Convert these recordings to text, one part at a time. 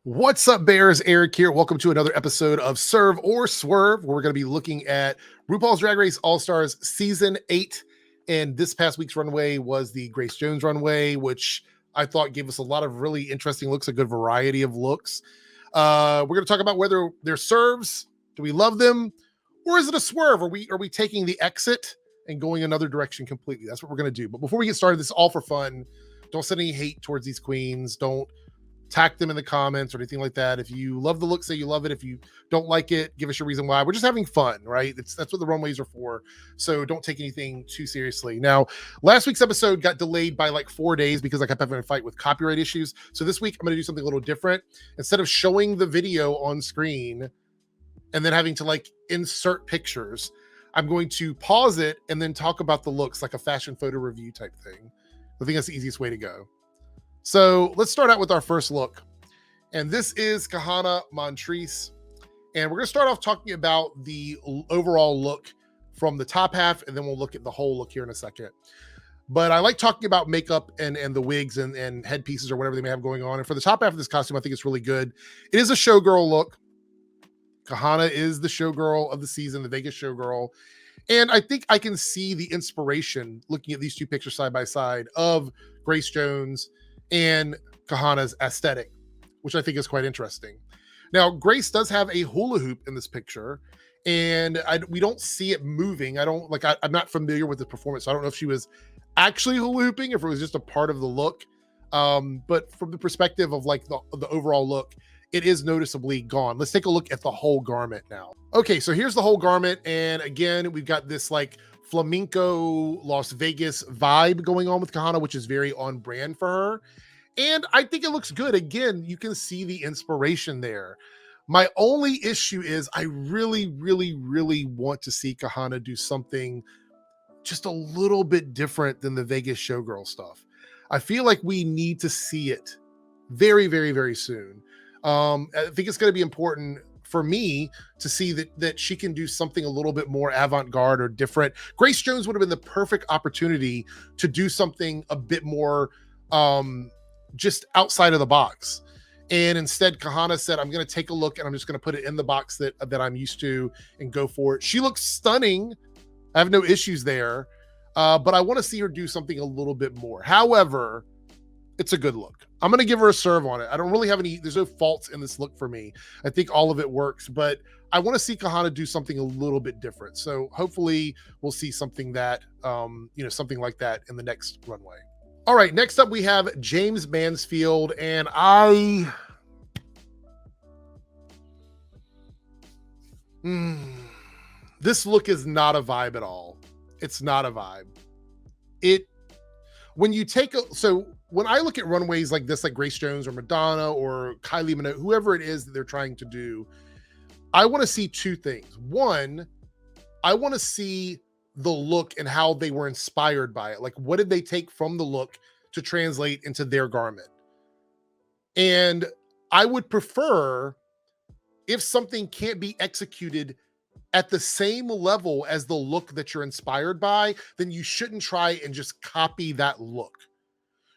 What's up, Bears? Eric here. Welcome to another episode of Serve or Swerve, where we're going to be looking at RuPaul's Drag Race All-Stars Season 8. And this past week's runway was the Grace Jones runway, which I thought gave us a lot of really interesting looks, a good variety of looks. We're going to talk about whether they're serves, do we love them, or is it a swerve? Are we taking the exit and going another direction completely? That's what we're going to do. But before we get started, this is all for fun. Don't send any hate towards these queens. Don't tag them in the comments or anything like that. If you love the look, say you love it. If you don't like it, give us your reason why. We're just having fun, right? That's what the runways are for. So don't take anything too seriously. Now, last week's episode got delayed by like 4 days because I kept having a fight with copyright issues. So this week I'm going to do something a little different. Instead of showing the video on screen and then having to like insert pictures, I'm going to pause it and then talk about the looks like a fashion photo review type thing. I think that's the easiest way to go. So let's start out with our first look. And this is Kahana Montrese. And we're going to start off talking about the overall look from the top half, and then we'll look at the whole look here in a second. But I like talking about makeup and the wigs and headpieces or whatever they may have going on. And for the top half of this costume, I think it's really good. It is a showgirl look. Kahana is the showgirl of the season, the Vegas showgirl. And I think I can see the inspiration looking at these two pictures side by side of Grace Jones and Kahana's aesthetic, which I think is quite interesting. Now, Grace does have a hula hoop in this picture, and we don't see it moving. I'm not familiar with the performance, so I don't know if she was actually hula hooping, if it was just a part of the look. But from the perspective of like the overall look, it is noticeably gone. Let's take a look at the whole garment now. Okay, so here's the whole garment, and again, we've got this like flamenco Las Vegas vibe going on with Kahana, which is very on brand for her. And I think it looks good. Again, you can see the inspiration there. My only issue is I really, really, really want to see Kahana do something just a little bit different than the Vegas showgirl stuff. I feel like we need to see it very, very, very soon. I think it's going to be important for me to see that she can do something a little bit more avant-garde or different. Grace Jones would have been the perfect opportunity to do something a bit more just outside of the box. And instead, Kahana said, I'm going to take a look and I'm just going to put it in the box that I'm used to and go for it. She looks stunning. I have no issues there. But I want to see her do something a little bit more. However, it's a good look. I'm going to give her a serve on it. I don't really have there's no faults in this look for me. I think all of it works, but I want to see Kahana do something a little bit different. So hopefully we'll see something that, something like that in the next runway. All right, next up we have James Mansfield, and this look is not a vibe at all. It's not a vibe. When I look at runways like this, like Grace Jones or Madonna or Kylie Minogue, whoever it is that they're trying to do, I want to see two things. One, I want to see the look and how they were inspired by it. Like, what did they take from the look to translate into their garment? And I would prefer if something can't be executed at the same level as the look that you're inspired by, then you shouldn't try and just copy that look.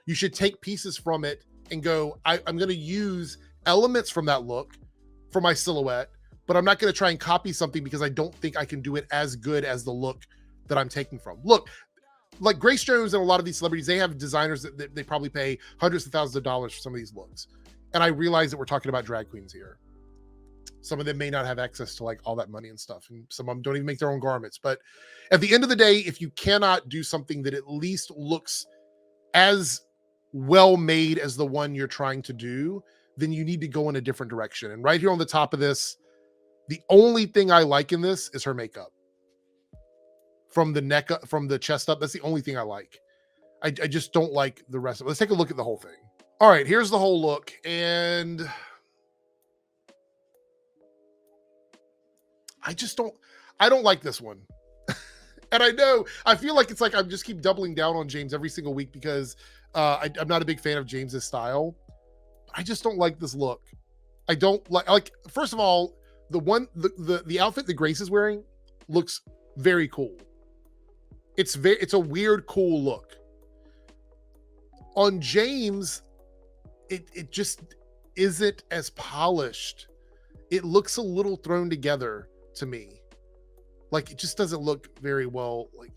You should take pieces from it and go, I'm going to use elements from that look for my silhouette, but I'm not going to try and copy something because I don't think I can do it as good as the look that I'm taking from. Look, like Grace Jones and a lot of these celebrities, they have designers that they probably pay hundreds of thousands of dollars for some of these looks. And I realize that we're talking about drag queens here. Some of them may not have access to like all that money and stuff. And some of them don't even make their own garments. But at the end of the day, if you cannot do something that at least looks as well made as the one you're trying to do, then you need to go in a different direction. And right here on the top of this, the only thing I like in this is her makeup. From the neck up, from the chest up, that's the only thing I like. I just don't like the rest of it. Let's take a look at the whole thing. All right, here's the whole look. And I don't like this one. And I feel like it's like I'm just keep doubling down on James every single week because I'm not a big fan of James's style. I just don't like this look. I don't like first of all, the outfit that Grace is wearing looks very cool. It's a weird, cool look. On James, it isn't as polished. It looks a little thrown together to me. Like, it just doesn't look very well. Like,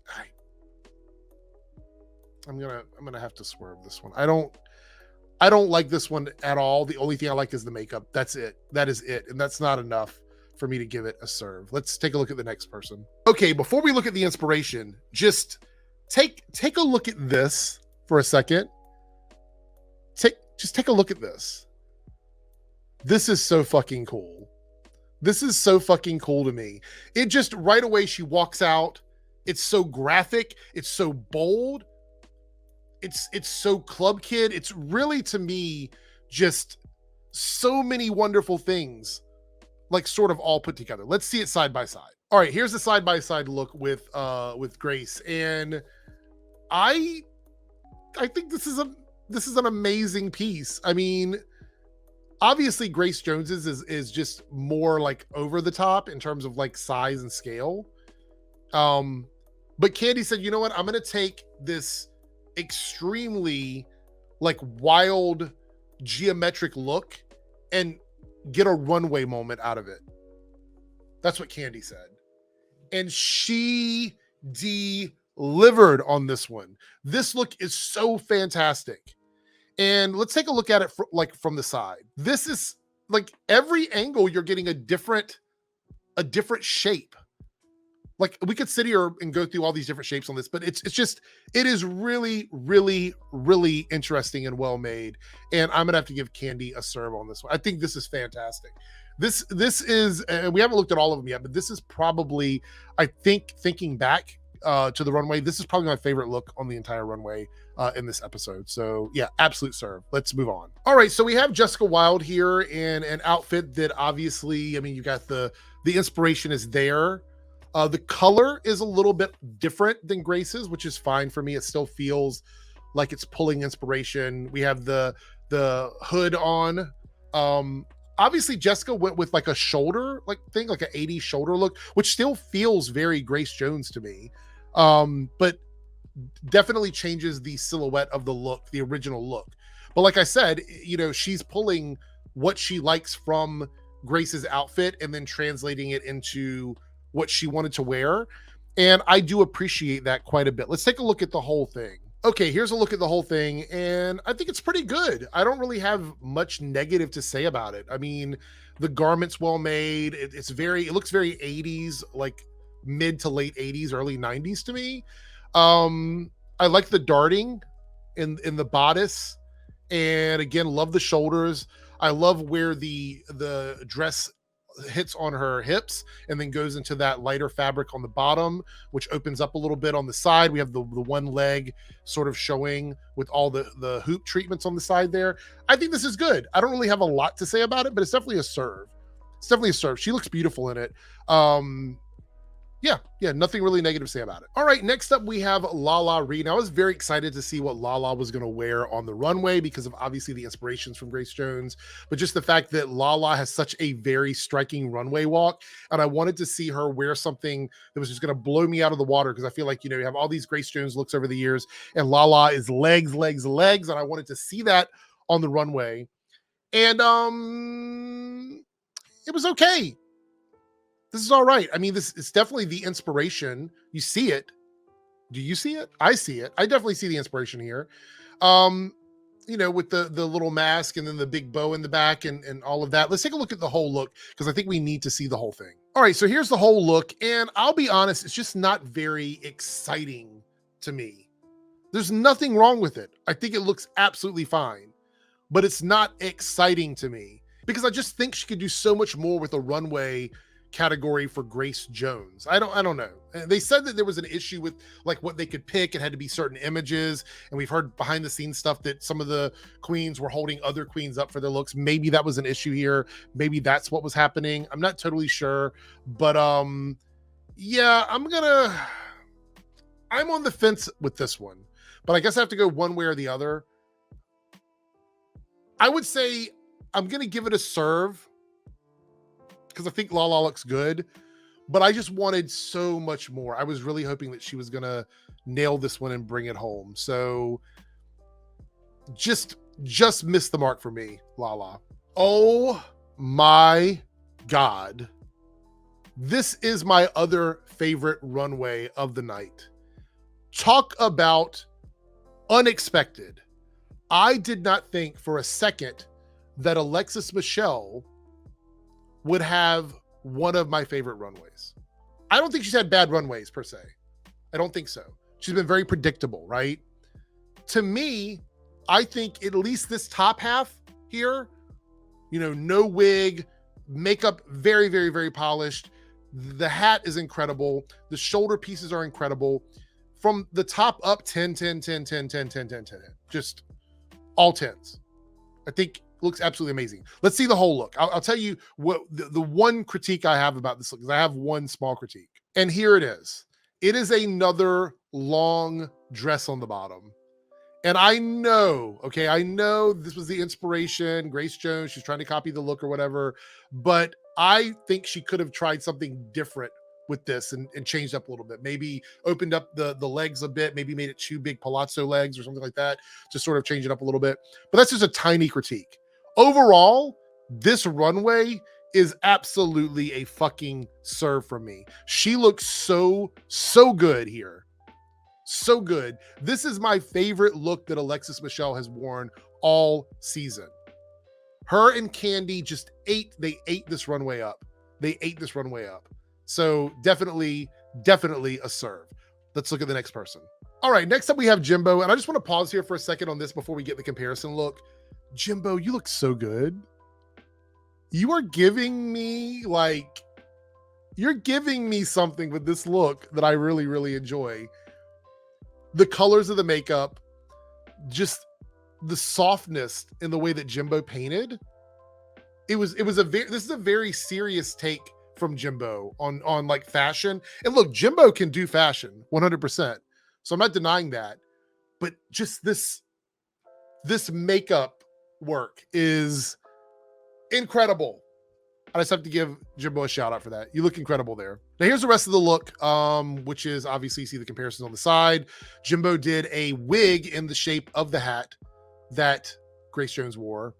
I'm gonna have to swerve this one. I don't like this one at all. The only thing I like is the makeup. That's it. That is it. And that's not enough for me to give it a serve. Let's take a look at the next person. Okay, before we look at the inspiration, just take a look at this for a second. Just take a look at this. This is so fucking cool. This is so fucking cool to me. It just right away, she walks out. It's so graphic. It's so bold. It's so club kid. It's really, to me, just so many wonderful things, like sort of all put together. Let's see it side by side. All right, here's the side by side look with Grace, and I think this is an amazing piece. I mean, obviously Grace Jones's is just more like over the top in terms of like size and scale. But Candy said, you know what? I'm going to take this extremely like wild geometric look and get a runway moment out of it. That's what Candy said. And she delivered on this one. This look is so fantastic. And let's take a look at it from the side. This is like every angle you're getting a different shape. Like, we could sit here and go through all these different shapes on this, but it is really, really, really interesting and well made. And I'm gonna have to give Candy a serve on this one. I think this is fantastic. This is, we haven't looked at all of them yet, but this is probably, I think, thinking back to the runway, this is probably my favorite look on the entire runway in this episode. So yeah, absolute serve. Let's move on. All right, so we have Jessica Wilde here in an outfit that obviously, I mean, you got the inspiration is there. The color is a little bit different than Grace's, which is fine for me. It still feels like it's pulling inspiration. We have the hood on. Obviously Jessica went with like a shoulder thing, like an 80s shoulder look, which still feels very Grace Jones to me. But definitely changes the silhouette of the look, the original look. But like I said, you know, she's pulling what she likes from Grace's outfit and then translating it into what she wanted to wear. And I do appreciate that quite a bit. Let's take a look at the whole thing. Okay, here's a look at the whole thing, and I think it's pretty good. I don't really have much negative to say about it. I mean, the garment's well made. It looks very 80s, like mid to late 80s, early 90s to me. I like the darting in the bodice, and again, love the shoulders. I love where the dress hits on her hips and then goes into that lighter fabric on the bottom, which opens up a little bit on the side. We have the one leg sort of showing with all the hoop treatments on the side there. I think this is good. I don't really have a lot to say about it, but it's definitely a serve. It's definitely a serve. She looks beautiful in it. Yeah, nothing really negative to say about it. All right, next up we have Lala Reed. Now, I was very excited to see what Lala was going to wear on the runway because of obviously the inspirations from Grace Jones, but just the fact that Lala has such a very striking runway walk, and I wanted to see her wear something that was just going to blow me out of the water because I feel like, you know, you have all these Grace Jones looks over the years, and Lala is legs, legs, legs, and I wanted to see that on the runway. And it was okay. This is all right. I mean, this is definitely the inspiration. You see it. Do you see it? I see it. I definitely see the inspiration here. You know, with the little mask and then the big bow in the back and all of that. Let's take a look at the whole look because I think we need to see the whole thing. All right, so here's the whole look. And I'll be honest, it's just not very exciting to me. There's nothing wrong with it. I think it looks absolutely fine, but it's not exciting to me because I just think she could do so much more with a runway category for Grace Jones. I don't know. They said that there was an issue with like what they could pick. It had to be certain images, and we've heard behind the scenes stuff that some of the queens were holding other queens up for their looks. Maybe that was an issue here. Maybe that's what was happening. I'm not totally sure, but yeah, I'm on the fence with this one, but I guess I have to go one way or the other. I would say I'm gonna give it a serve because I think Lala looks good, but I just wanted so much more. I was really hoping that she was going to nail this one and bring it home. So just missed the mark for me, Lala. Oh my God. This is my other favorite runway of the night. Talk about unexpected. I did not think for a second that Alexis Michelle would have one of my favorite runways. I don't think she's had bad runways per se. I don't think so. She's been very predictable, right? To me, I think at least this top half here, no wig, makeup very, very, very polished. The hat is incredible. The shoulder pieces are incredible. From the top up, 10, 10, 10, 10, 10, 10, 10, 10. Just all 10s. I think looks absolutely amazing. Let's see the whole look. I'll tell you what the one critique I have about this look, because I have one small critique. And here it is. It is another long dress on the bottom. And I know this was the inspiration, Grace Jones, she's trying to copy the look or whatever, but I think she could have tried something different with this and changed up a little bit. Maybe opened up the legs a bit, maybe made it 2 big palazzo legs or something like that to sort of change it up a little bit. But that's just a tiny critique. Overall, this runway is absolutely a fucking serve from me. She looks so good here. So good. This is my favorite look that Alexis Michelle has worn all season. Her and Candy they ate this runway up. They ate this runway up. So definitely a serve. Let's look at the next person. All right, next up we have Jimbo. And I just want to pause here for a second on this before we get the comparison look. Jimbo, you look so good. You are giving me you're giving me something with this look that I really, really enjoy. The colors of the makeup, just the softness in the way that Jimbo painted. This is a very serious take from Jimbo on like fashion. And look, Jimbo can do fashion 100%. So I'm not denying that, but just this makeup work is incredible. I just have to give Jimbo a shout out for that. You look incredible there. Now here's the rest of the look, which is obviously you see the comparisons on the side. Jimbo did a wig in the shape of the hat that Grace Jones wore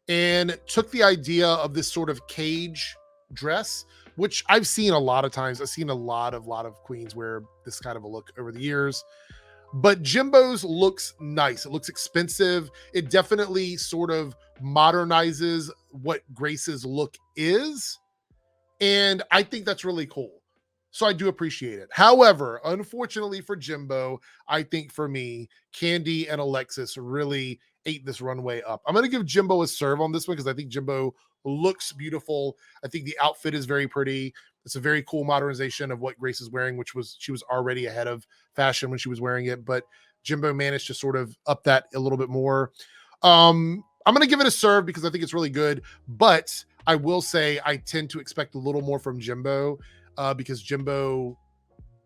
and took the idea of this sort of cage dress, which I've seen a lot of times. I've seen a lot of queens wear this kind of a look over the years. But Jimbo's looks nice. It looks expensive. It definitely sort of modernizes what Grace's look is. And I think that's really cool. So I do appreciate it. However, unfortunately for Jimbo, I think for me, Candy and Alexis really ate this runway up. I'm going to give Jimbo a serve on this one because I think Jimbo looks beautiful. I think the outfit is very pretty. It's a very cool modernization of what Grace is wearing, she was already ahead of fashion when she was wearing it, but Jimbo managed to sort of up that a little bit more. I'm going to give it a serve because I think it's really good, but I will say I tend to expect a little more from Jimbo because Jimbo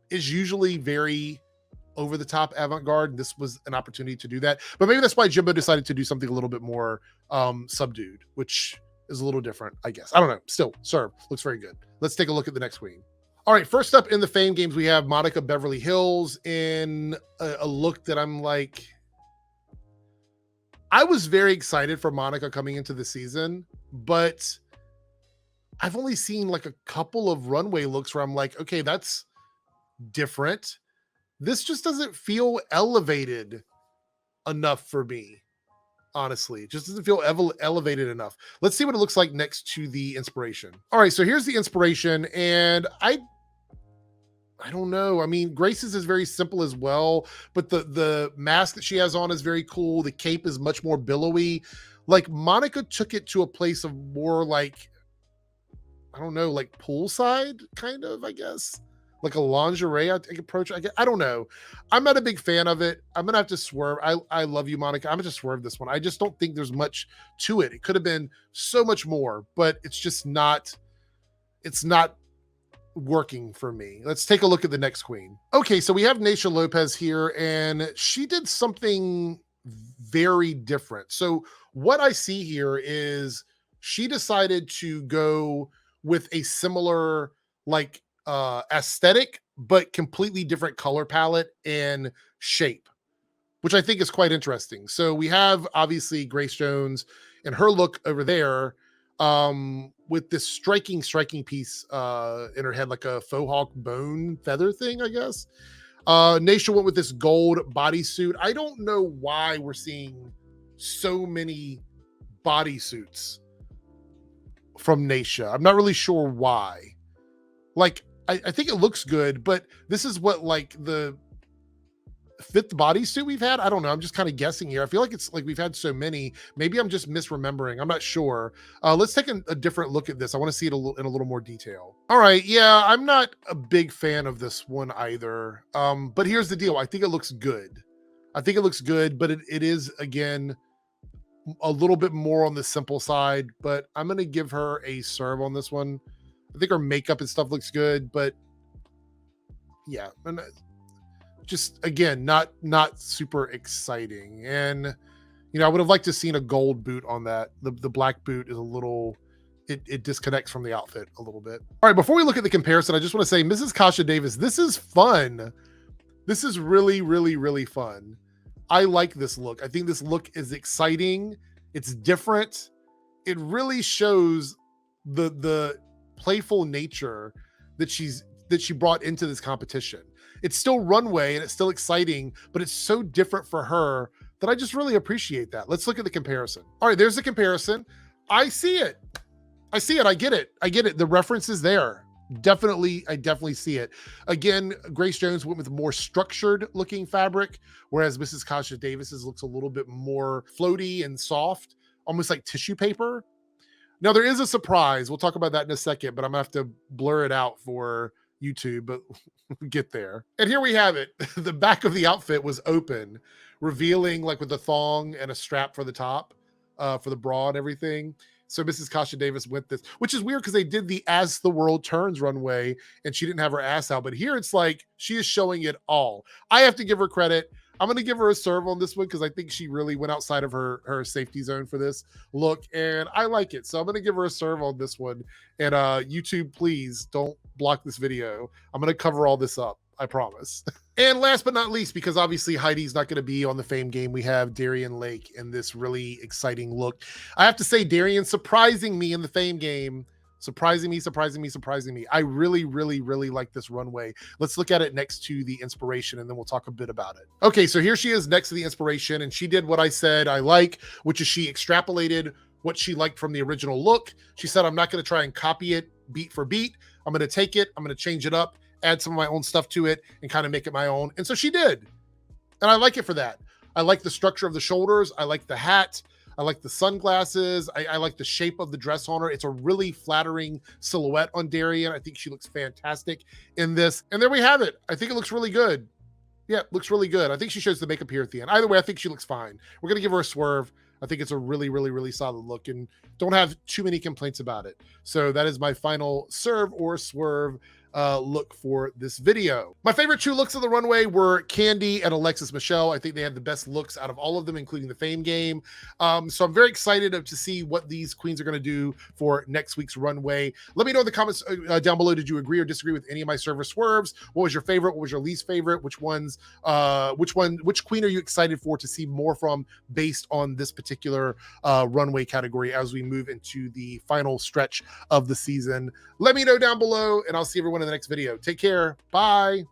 is usually very over the top avant-garde. This was an opportunity to do that, but maybe that's why Jimbo decided to do something a little bit more subdued, which is a little different, I guess. I don't know. Still, serve. Looks very good. Let's take a look at the next queen. All right, first up in the Fame Games, we have Monica Beverly Hills in a look that I'm like, I was very excited for Monica coming into the season, but I've only seen like a couple of runway looks where I'm like, okay, that's different. This just doesn't feel elevated enough for me. Honestly, it just doesn't feel elevated enough. Let's see what it looks like next to the inspiration. All right, so here's the inspiration, and I don't know. I mean, Grace's is very simple as well, but the mask that she has on is very cool. The cape is much more billowy. Like Monica took it to a place of more like, I don't know, like poolside kind of, I guess. Like a lingerie approach. I don't know. I'm not a big fan of it. I'm gonna have to swerve. I love you, Monica. I'm gonna swerve this one. I just don't think there's much to it. It could have been so much more, but it's just not. It's not working for me. Let's take a look at the next queen. Okay, so we have Naysha Lopez here, and she did something very different. So what I see here is she decided to go with a similar like aesthetic, but completely different color palette and shape, which I think is quite interesting. So we have obviously Grace Jones and her look over there, with this striking piece in her head, like a faux hawk bone feather thing, I guess. Naisha went with this gold bodysuit. I don't know why we're seeing so many bodysuits from Naisha. I'm not really sure why. Like, I think it looks good, but this is what, like, the fifth bodysuit we've had. I don't know. I'm just kind of guessing here. I feel like it's like we've had so many. Maybe I'm just misremembering. I'm not sure. Let's take a different look at this. I want to see it in a little more detail. All right. Yeah, I'm not a big fan of this one either. But here's the deal. I think it looks good. I think it looks good, but it is, again, a little bit more on the simple side, but I'm going to give her a serve on this one. I think her makeup and stuff looks good, but yeah, and just, again, not super exciting. And, you know, I would have liked to seen a gold boot on that. The black boot is a little, it disconnects from the outfit a little bit. All right, before we look at the comparison, I just want to say, Mrs. Kasha Davis, this is fun. This is really, really, really fun. I like this look. I think this look is exciting. It's different. It really shows the playful nature that she brought into this competition. It's still runway and it's still exciting, but it's so different for her that I just really appreciate that. Let's look at the comparison. All right, there's the comparison. I see it. I see it. I get it. I get it. The reference is there. I definitely see it. Again, Grace Jones went with more structured looking fabric, whereas Mrs. Kasha Davis's looks a little bit more floaty and soft, almost like tissue paper. Now, there is a surprise. We'll talk about that in a second, but I'm gonna have to blur it out for YouTube, but we'll get there. And here we have it. The back of the outfit was open, revealing, like, with the thong and a strap for the top, for the bra and everything. So Mrs. Kasha Davis went this, which is weird because they did the As the World Turns runway and she didn't have her ass out. But here it's like she is showing it all. I have to give her credit. I'm going to give her a serve on this one because I think she really went outside of her safety zone for this look, and I like it. So I'm going to give her a serve on this one. And YouTube, please don't block this video. I'm going to cover all this up. I promise. And last but not least, because obviously Heidi's not going to be on the Fame game, we have Darian Lake in this really exciting look. I have to say, Darian surprising me in the Fame game. Surprising me. I really, really, really like this runway. Let's look at it next to the inspiration, and then we'll talk a bit about it. Okay, so here she is next to the inspiration, and she did what I said I like, which is she extrapolated what she liked from the original look. She said, I'm not going to try and copy it beat for beat. I'm going to take it, I'm going to change it up, add some of my own stuff to it, and kind of make it my own. And so she did. And I like it for that. I like the structure of the shoulders. I like the hat. I like the sunglasses. I like the shape of the dress on her. It's a really flattering silhouette on Darian. I think she looks fantastic in this. And there we have it. I think it looks really good. Yeah, it looks really good. I think she shows the makeup here at the end. Either way, I think she looks fine. We're going to give her a swerve. I think it's a really, really, really solid look and don't have too many complaints about it. So that is my final serve or swerve look for this video. My favorite two looks of the runway were Candy and Alexis Michelle. I think they had the best looks out of all of them, including the Fame game. So I'm very excited to see what these queens are going to do for next week's runway. Let me know in the comments down below. Did you agree or disagree with any of my server swerves? What was your favorite? What was your least favorite? Which queen are you excited for to see more from based on this particular runway category as we move into the final stretch of the season? Let me know down below, and I'll see everyone in the next video. Take care. Bye.